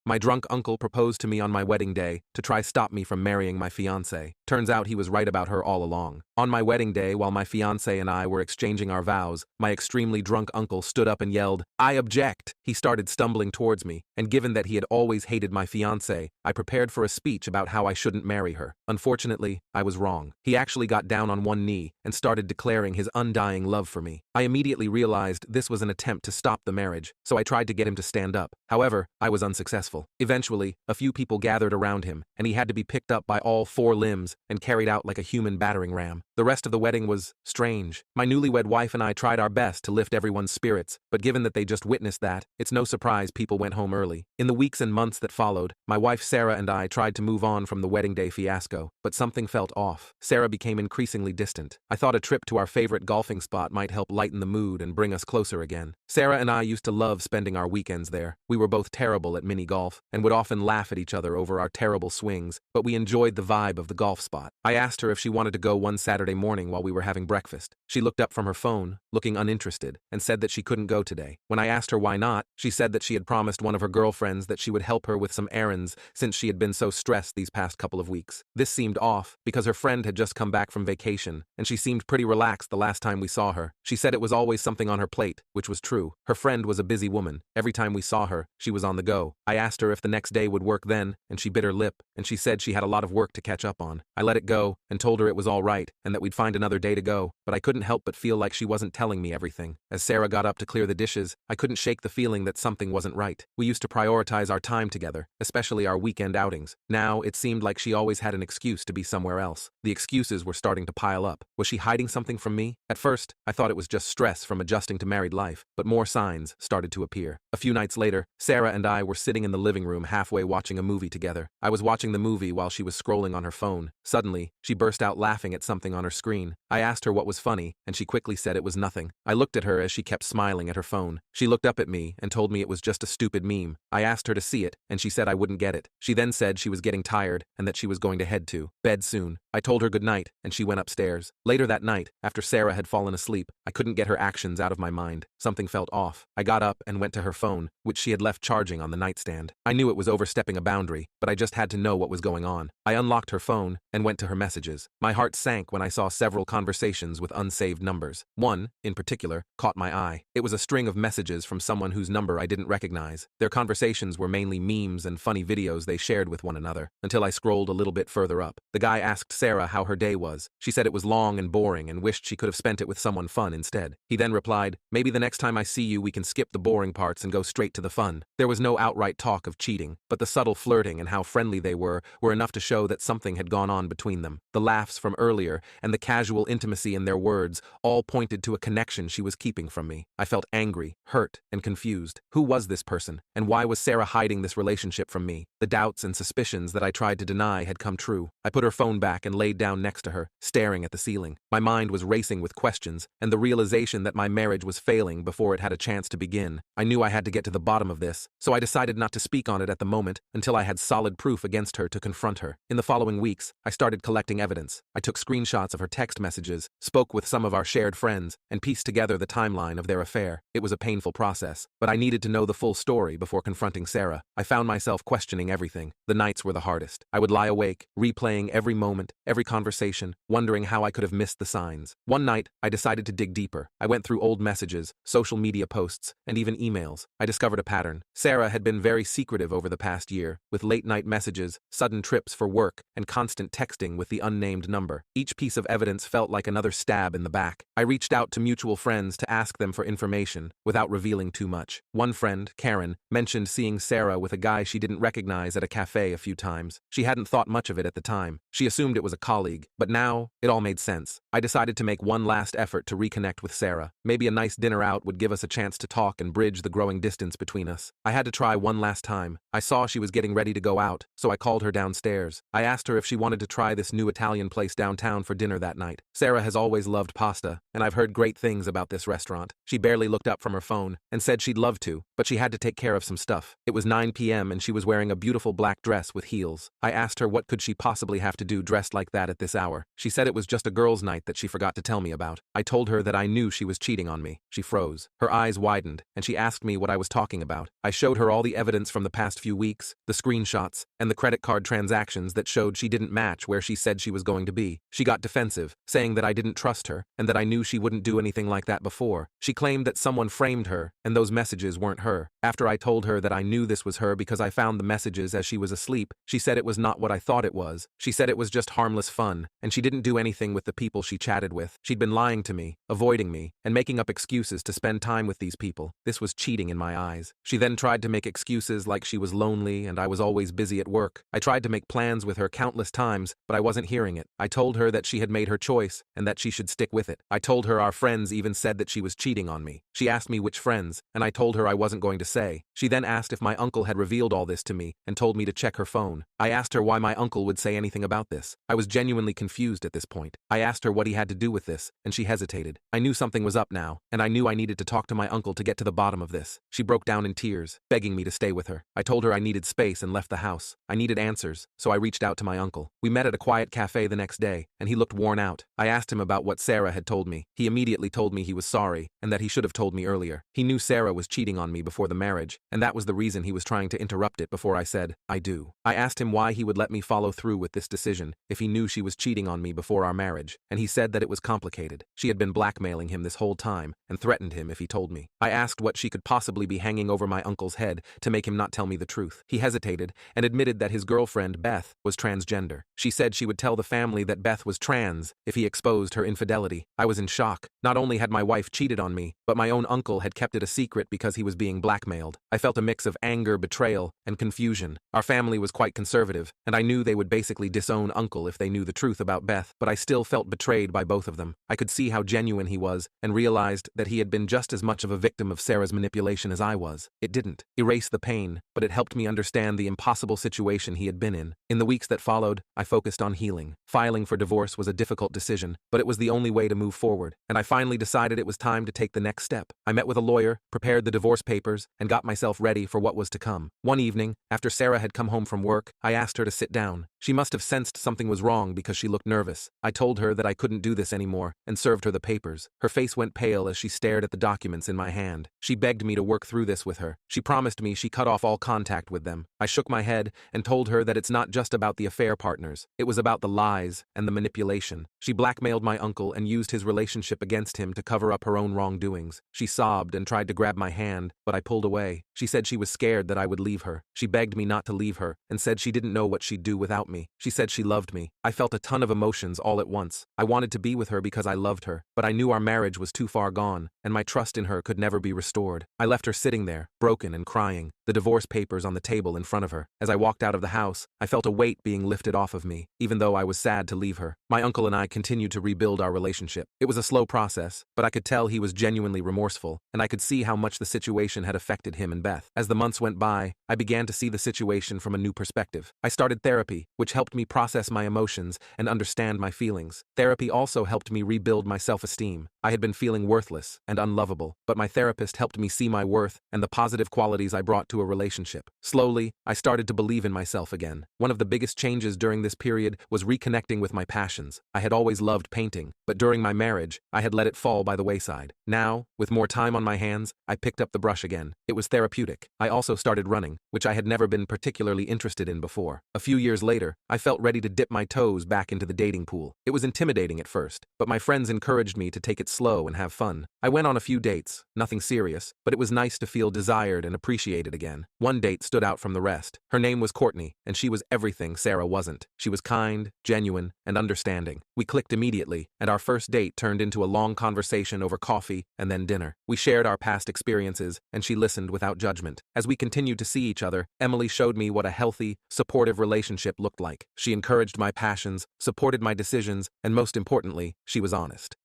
My drunk uncle proposed to me on my wedding day to try stop me from marrying my fiancée. Turns out he was right about her all along. On my wedding day, while my fiancée and I were exchanging our vows, my extremely drunk uncle stood up and yelled, "I object!" He started stumbling towards me, and given that he had always hated my fiancée, I prepared for a speech about how I shouldn't marry her. Unfortunately, I was wrong. He actually got down on one knee and started declaring his undying love for me. I immediately realized this was an attempt to stop the marriage, so I tried to get him to stand up. However, I was unsuccessful. Eventually, a few people gathered around him, and he had to be picked up by all 4 limbs and carried out like a human battering ram. The rest of the wedding was strange. My newlywed wife and I tried our best to lift everyone's spirits, but given that they just witnessed that, it's no surprise people went home early. In the weeks and months that followed, my wife Sarah and I tried to move on from the wedding day fiasco, but something felt off. Sarah became increasingly distant. I thought a trip to our favorite golfing spot might help lighten the mood and bring us closer again. Sarah and I used to love spending our weekends there. We were both terrible at mini golf and would often laugh at each other over our terrible swings, but we enjoyed the vibe of the golf spot. I asked her if she wanted to go one Saturday morning while we were having breakfast. She looked up from her phone, looking uninterested, and said that she couldn't go today. When I asked her why not, she said that she had promised one of her girlfriends that she would help her with some errands since she had been so stressed these past couple of weeks. This seemed off because her friend had just come back from vacation, and she seemed pretty relaxed the last time we saw her. She said it was always something on her plate, which was true. Her friend was a busy woman. Every time we saw her, she was on the go. I asked her if the next day would work then, and she bit her lip, and she said she had a lot of work to catch up on. I let it go and told her it was all right and that we'd find another day to go, but I couldn't help but feel like she wasn't telling me everything. As Sarah got up to clear the dishes, I couldn't shake the feeling that something wasn't right. We used to prioritize our time together, especially our weekend outings. Now, it seemed like she always had an excuse to be somewhere else. The excuses were starting to pile up. Was she hiding something from me? At first, I thought it was just stress from adjusting to married life, but more signs started to appear. A few nights later, Sarah and I were sitting in the living room halfway watching a movie together. I was watching the movie while she was scrolling on her phone. Suddenly, she burst out laughing at something on her screen. I asked her what was funny, and she quickly said it was nothing. I looked at her as she kept smiling at her phone. She looked up at me and told me it was just a stupid meme. I asked her to see it, and she said I wouldn't get it. She then said she was getting tired and that she was going to head to bed soon. I told her good night, and she went upstairs. Later that night, after Sarah had fallen asleep, I couldn't get her actions out of my mind. Something felt off. I got up and went to her phone, which she had left charging on the nightstand. I knew it was overstepping a boundary, but I just had to know what was going on. I unlocked her phone and went to her messages. My heart sank when I saw several conversations with unsaved numbers. One, in particular, caught my eye. It was a string of messages from someone whose number I didn't recognize. Their conversations were mainly memes and funny videos they shared with one another, until I scrolled a little bit further up. The guy asked Sarah how her day was. She said it was long and boring and wished she could have spent it with someone fun instead. He then replied, "Maybe the next time I see you we can skip the boring parts and go straight to the fun." There was no outright talk of cheating, but the subtle flirting and how friendly they were enough to show that something had gone on between them. The laughs from earlier and the casual intimacy in their words all pointed to a connection she was keeping from me. I felt angry, hurt, and confused. Who was this person, and why was Sarah hiding this relationship from me? The doubts and suspicions that I tried to deny had come true. I put her phone back and laid down next to her, staring at the ceiling. My mind was racing with questions and the realization that my marriage was failing before it had a chance to begin. I knew I had to get to the bottom of this, so I decided not to speak on it at the moment until I had solid proof against her to confront her. In the following weeks, I started collecting evidence. I took screenshots of her text messages, spoke with some of our shared friends, and pieced together the timeline of their affair. It was a painful process, but I needed to know the full story before confronting Sarah. I found myself questioning everything. The nights were the hardest. I would lie awake, replaying every moment, every conversation, wondering how I could have missed the signs. One night, I decided to dig deeper. I went through old messages, social media posts, and even emails. I discovered a pattern. Sarah had been very secretive over the past year, with late-night messages, sudden trips for work, and constant texting with the unnamed number. Each piece of evidence felt like another stab in the back. I reached out to mutual friends to ask them for information, without revealing too much. One friend, Karen, mentioned seeing Sarah with a guy she didn't recognize at a cafe a few times. She hadn't thought much of it at the time. She assumed it was a colleague, but now, it all made sense. I decided to make one last effort to reconnect with Sarah. Maybe a nice dinner out would give us a chance to talk and bridge the growing distance between us. I had to try one last time. I saw she was getting ready to go out, so I called her downstairs. I asked her if she wanted to try this new Italian place downtown for dinner. dinner that night. Sarah has always loved pasta, and I've heard great things about this restaurant. She barely looked up from her phone and said she'd love to, but she had to take care of some stuff. It was 9 p.m. and she was wearing a beautiful black dress with heels. I asked her what could she possibly have to do dressed like that at this hour. She said it was just a girls' night that she forgot to tell me about. I told her that I knew she was cheating on me. She froze. Her eyes widened, and she asked me what I was talking about. I showed her all the evidence from the past few weeks, the screenshots, and the credit card transactions that showed she didn't match where she said she was going to be. She got defensive, saying that I didn't trust her, and that I knew she wouldn't do anything like that before. She claimed that someone framed her, and those messages weren't her. After I told her that I knew this was her because I found the messages as she was asleep, she said it was not what I thought it was. She said it was just harmless fun, and she didn't do anything with the people she chatted with. She'd been lying to me, avoiding me, and making up excuses to spend time with these people. This was cheating in my eyes. She then tried to make excuses like she was lonely and I was always busy at work. I tried to make plans with her countless times, but I wasn't hearing it. I told her that she had made her choice and that she should stick with it. I told her our friends even said that she was cheating on me. She asked me which friends, and I told her I wasn't going to say. She then asked if my uncle had revealed all this to me and told me to check her phone. I asked her why my uncle would say anything about this. I was genuinely confused at this point. I asked her what he had to do with this, and she hesitated. I knew something was up now, and I knew I needed to talk to my uncle to get to the bottom of this. She broke down in tears, begging me to stay with her. I told her I needed space and left the house. I needed answers, so I reached out to my uncle. We met at a quiet cafe the next day, and he looked worn out. I asked him about what Sarah had told me. He immediately told me he was sorry, and that he should have told me earlier. He knew Sarah was cheating on me before the marriage, and that was the reason he was trying to interrupt it before I said, I do. I asked him why he would let me follow through with this decision if he knew she was cheating on me before our marriage, and he said that it was complicated. She had been blackmailing him this whole time and threatened him if he told me. I asked what she could possibly be hanging over my uncle's head to make him not tell me the truth. He hesitated and admitted that his girlfriend, Beth, was transgender. She said she would tell the family that Beth was trans if he exposed her infidelity. I was in shock. Not only had my wife cheated on me, but my own uncle had kept it a secret because he was being blackmailed. I felt a mix of anger, betrayal, and confusion. Our family was quite conservative, and I knew they would basically disown Uncle if they knew the truth about Beth, but I still felt betrayed by both of them. I could see how genuine he was and realized that he had been just as much of a victim of Sarah's manipulation as I was. It didn't erase the pain, but it helped me understand the impossible situation he had been in. In the weeks that followed, I focused on healing. Filing for divorce was a difficult decision, but it was the only way to move forward, and I finally decided it was time to take the next step. I met with a lawyer, prepared the divorce papers, and got myself ready for what was to come. One evening, after Sarah had come home from work, I asked her to sit down. She must have sensed something was wrong because she looked nervous. I told her that I couldn't do this anymore and served her the papers. Her face went pale as she stared at the documents in my hand. She begged me to work through this with her. She promised me she cut off all contact with them. I shook my head and told her that it's not just about the affair partners. It was about the lies and the manipulation. She blackmailed my uncle and used his relationship against him to cover up her own wrongdoings. She sobbed and tried to grab my hand, but I pulled away. She said she was scared that I would leave her. She begged me not to leave her and said she didn't know what she'd do without me. She said she loved me. I felt a ton of emotions all at once. I wanted to be with her because I loved her, but I knew our marriage was too far gone, and my trust in her could never be restored. I left her sitting there, broken and crying, the divorce papers on the table in front of her. As I walked out of the house, I felt a weight being lifted off of me, even though I was sad to leave her. My uncle and I continued to rebuild our relationship. It was a slow process, but I could tell he was genuinely remorseful, and I could see how much the situation had affected him and Beth. As the months went by, I began to see the situation from a new perspective. I started therapy, which helped me process my emotions and understand my feelings. Therapy also helped me rebuild my self-esteem. I had been feeling worthless and unlovable, but my therapist helped me see my worth and the positive qualities I brought to a relationship. Slowly, I started to believe in myself again. One of the biggest changes during this period was reconnecting with my passions. I had always loved painting, but during my marriage, I had let it fall by the wayside. Now, with more time on my hands, I picked up the brush again. It was therapeutic. I also started running, which I had never been particularly interested in before. A few years later, I felt ready to dip my toes back into the dating pool. It was intimidating at first, but my friends encouraged me to take it slow and have fun. I went on a few dates, nothing serious, but it was nice to feel desired and appreciated again. One date stood out from the rest. Her name was Courtney, and she was everything Sarah wasn't. She was kind, genuine, and understanding. We clicked immediately, and our first date turned into a long conversation over coffee and then dinner. We shared our past experiences, and she listened without judgment. As we continued to see each other, Emily showed me what a healthy, supportive relationship looked like. She encouraged my passions, supported my decisions, and most importantly, she was honest.